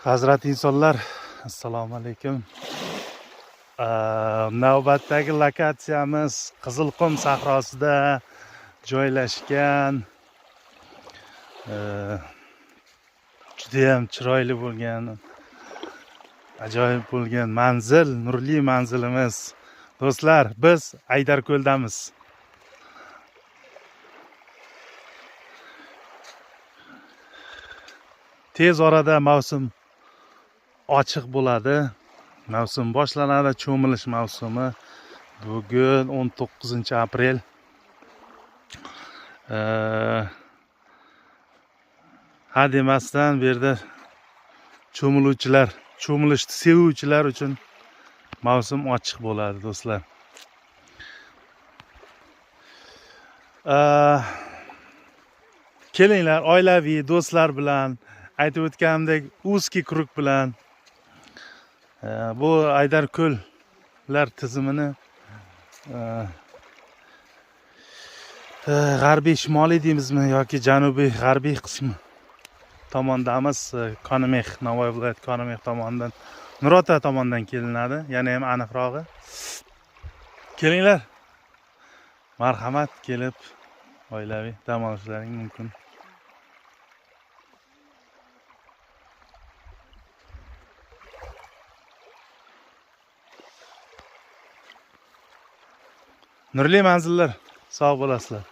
Hazrat insonlar, assalomu alaykum. Navbatdagi lokatsiyamiz Qizilqum sahrosida joylashgan juda ham chiroyli bo'lgan, ajoyib bo'lgan manzil, nurli manzilimiz. Do'stlar, biz Aydarko'ldamiz. Tez orada mavsum ochiq bo'ladi. Mavsum boshlanadi, cho'milish mavsumi. Bugun 19-aprel. Ha demasdan bu yerda cho'miluvchilar, cho'milishni sevuvchilar uchun mavsum ochiq bo'ladi, do'stlar. Kelinglar, oilaviy do'stlar bilan, aytib o'tganimdek, узкий kruг bilan bu Aydarko'llar tizimini g'arbiy shimoliy deymizmi yoki janubiy g'arbiy qismi tomondamiz. Konomex, Navoiy viloyati Konomex tomonidan, Nurota tomonidan kelinadi. Yana ham aniqrog'i. Kelinglar. Marhamat, kelib oilaviy dam olishlaring mumkin. Nurli manzillar, sog' bo'lasizlar.